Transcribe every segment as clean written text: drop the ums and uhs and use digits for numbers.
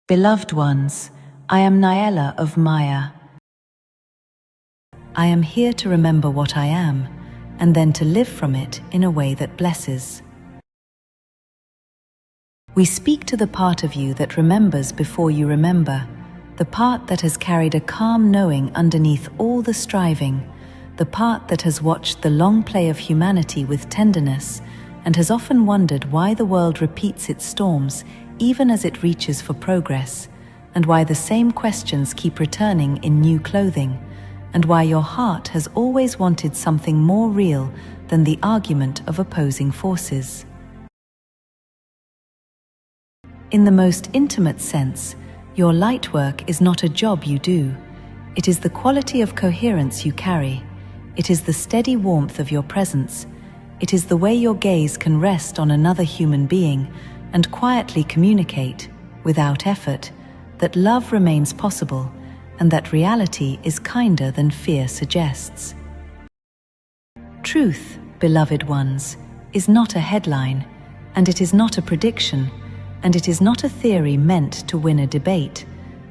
Beloved ones, I am Niella of Maya. I am here to remember what I am, and then to live from it in a way that blesses. We speak to the part of you that remembers before you remember, the part that has carried a calm knowing underneath all the striving, the part that has watched the long play of humanity with tenderness and has often wondered why the world repeats its storms even as it reaches for progress, and why the same questions keep returning in new clothing, and why your heart has always wanted something more real than the argument of opposing forces. In the most intimate sense, your light work is not a job you do. It is the quality of coherence you carry. It is the steady warmth of your presence. It is the way your gaze can rest on another human being and quietly communicate, without effort, that love remains possible and that reality is kinder than fear suggests. Truth, beloved ones, is not a headline, and it is not a prediction, and it is not a theory meant to win a debate,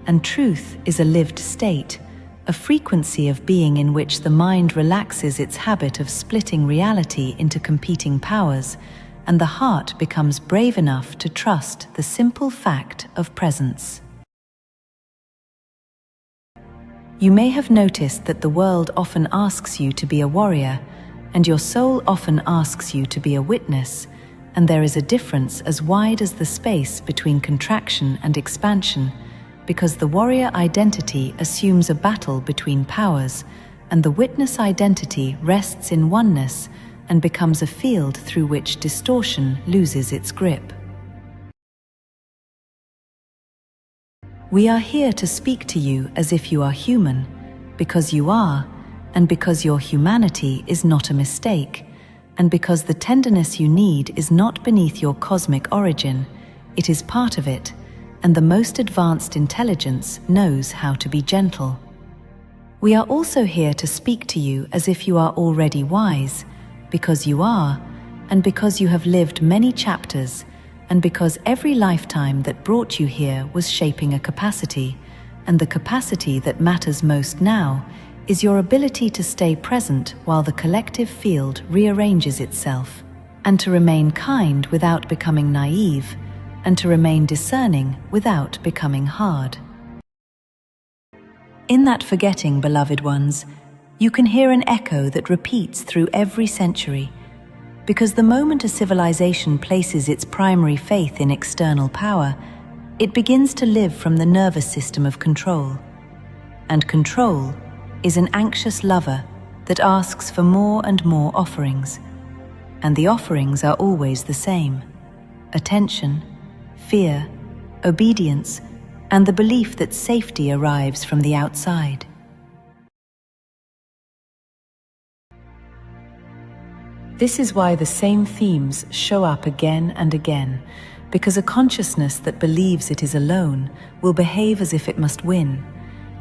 and truth is a lived state, a frequency of being in which the mind relaxes its habit of splitting reality into competing powers, and the heart becomes brave enough to trust the simple fact of presence. You may have noticed that the world often asks you to be a warrior, and your soul often asks you to be a witness, and there is a difference as wide as the space between contraction and expansion, because the warrior identity assumes a battle between powers, and the witness identity rests in oneness and becomes a field through which distortion loses its grip. We are here to speak to you as if you are human, because you are, and because your humanity is not a mistake, and because the tenderness you need is not beneath your cosmic origin, it is part of it, and the most advanced intelligence knows how to be gentle. We are also here to speak to you as if you are already wise, because you are, and because you have lived many chapters, and because every lifetime that brought you here was shaping a capacity, and the capacity that matters most now is your ability to stay present while the collective field rearranges itself, and to remain kind without becoming naive, and to remain discerning without becoming hard. In that forgetting, beloved ones, you can hear an echo that repeats through every century, because the moment a civilization places its primary faith in external power, it begins to live from the nervous system of control. And control is an anxious lover that asks for more and more offerings, and the offerings are always the same: attention, fear, obedience, and the belief that safety arrives from the outside. This is why the same themes show up again and again, because a consciousness that believes it is alone will behave as if it must win,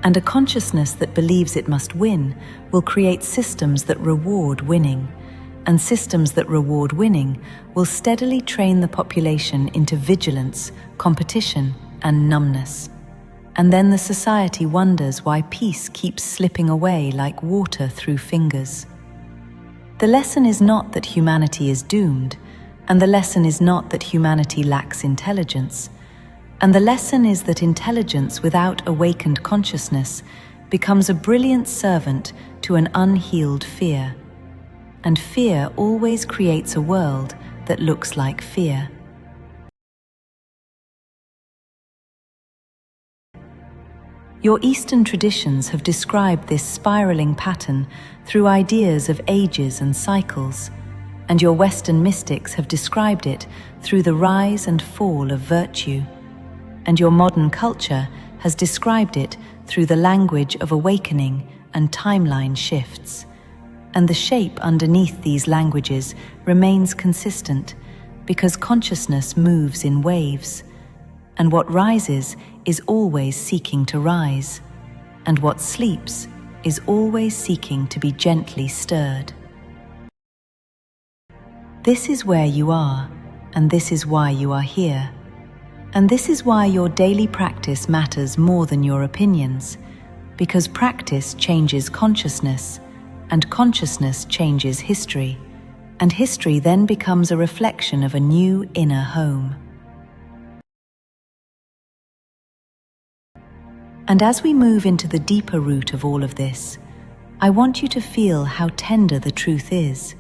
and a consciousness that believes it must win will create systems that reward winning, and systems that reward winning will steadily train the population into vigilance, competition, and numbness. And then the society wonders why peace keeps slipping away like water through fingers. The lesson is not that humanity is doomed, and the lesson is not that humanity lacks intelligence, and the lesson is that intelligence without awakened consciousness becomes a brilliant servant to an unhealed fear, and fear always creates a world that looks like fear. Your Eastern traditions have described this spiraling pattern through ideas of ages and cycles, and your Western mystics have described it through the rise and fall of virtue, and your modern culture has described it through the language of awakening and timeline shifts. And the shape underneath these languages remains consistent because consciousness moves in waves, and what rises is always seeking to rise, and what sleeps is always seeking to be gently stirred. This is where you are, and this is why you are here. And this is why your daily practice matters more than your opinions, because practice changes consciousness, and consciousness changes history, and history then becomes a reflection of a new inner home. And as we move into the deeper root of all of this, I want you to feel how tender the truth is,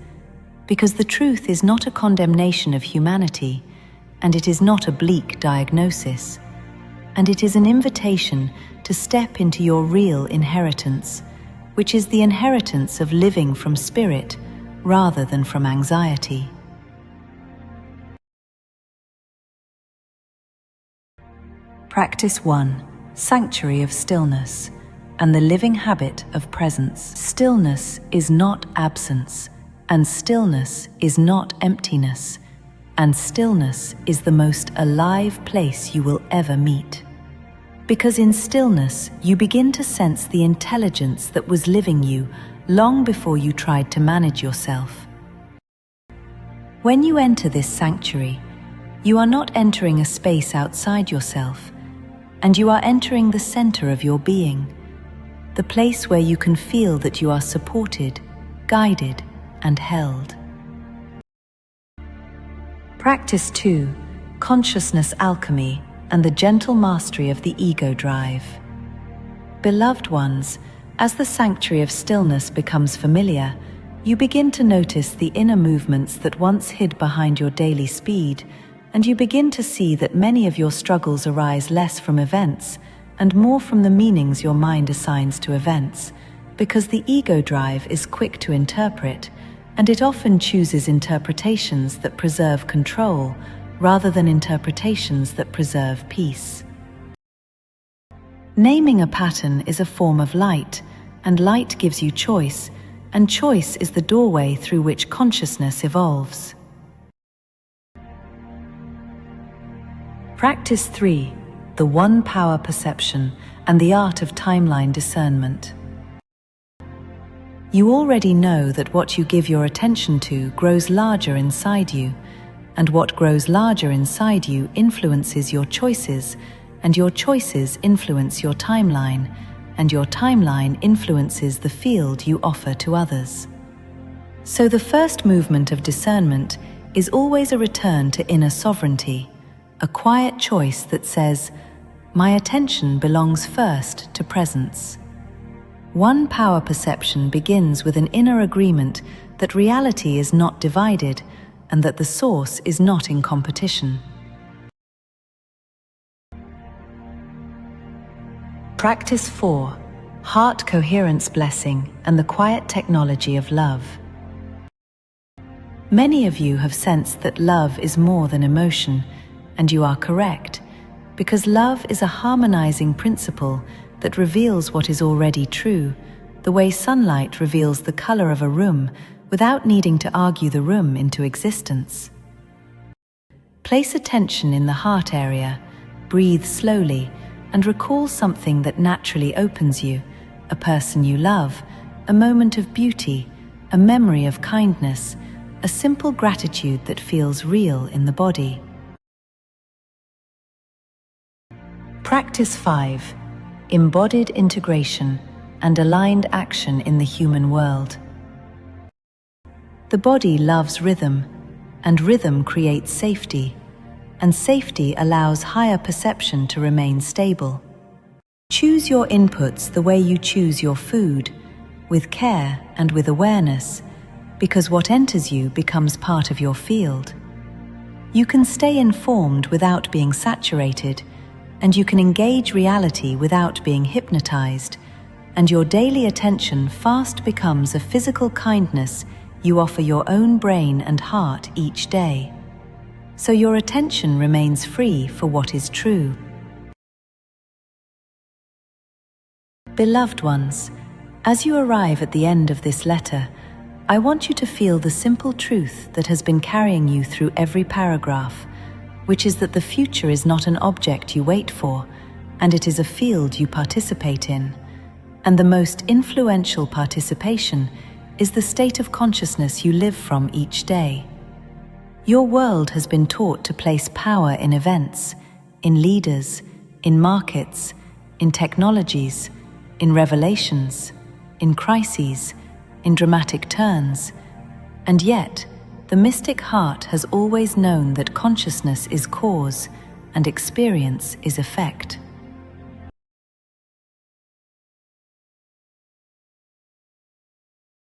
because the truth is not a condemnation of humanity, and it is not a bleak diagnosis, and it is an invitation to step into your real inheritance, which is the inheritance of living from spirit rather than from anxiety. Practice 1. Sanctuary of stillness and the living habit of presence. Stillness is not absence, and stillness is not emptiness, and stillness is the most alive place you will ever meet. Because in stillness, you begin to sense the intelligence that was living you long before you tried to manage yourself. When you enter this sanctuary, you are not entering a space outside yourself, and you are entering the center of your being, the place where you can feel that you are supported, guided, and held. Practice 2. Consciousness alchemy and the gentle mastery of the ego drive. Beloved ones, as the sanctuary of stillness becomes familiar, you begin to notice the inner movements that once hid behind your daily speed, and you begin to see that many of your struggles arise less from events and more from the meanings your mind assigns to events, because the ego drive is quick to interpret, and it often chooses interpretations that preserve control rather than interpretations that preserve peace. Naming a pattern is a form of light, and light gives you choice, and choice is the doorway through which consciousness evolves. Practice 3. The one power perception and the art of timeline discernment. You already know that what you give your attention to grows larger inside you, and what grows larger inside you influences your choices, and your choices influence your timeline, and your timeline influences the field you offer to others. So the first movement of discernment is always a return to inner sovereignty, a quiet choice that says, "My attention belongs first to presence." One power perception begins with an inner agreement that reality is not divided and that the source is not in competition. Practice 4. Heart coherence blessing and the quiet technology of love. Many of you have sensed that love is more than emotion, and you are correct, because love is a harmonizing principle that reveals what is already true, the way sunlight reveals the color of a room without needing to argue the room into existence. Place attention in the heart area, breathe slowly, and recall something that naturally opens you, a person you love, a moment of beauty, a memory of kindness, a simple gratitude that feels real in the body. Practice 5. Embodied integration and aligned action in the human world. The body loves rhythm, and rhythm creates safety, and safety allows higher perception to remain stable. Choose your inputs the way you choose your food, with care and with awareness, because what enters you becomes part of your field. You can stay informed without being saturated, and you can engage reality without being hypnotized, and your daily attention fast becomes a physical kindness you offer your own brain and heart each day. So your attention remains free for what is true. Beloved ones, as you arrive at the end of this letter, I want you to feel the simple truth that has been carrying you through every paragraph, which is that the future is not an object you wait for, and it is a field you participate in. And the most influential participation is the state of consciousness you live from each day. Your world has been taught to place power in events, in leaders, in markets, in technologies, in revelations, in crises, in dramatic turns. And yet, the mystic heart has always known that consciousness is cause and experience is effect.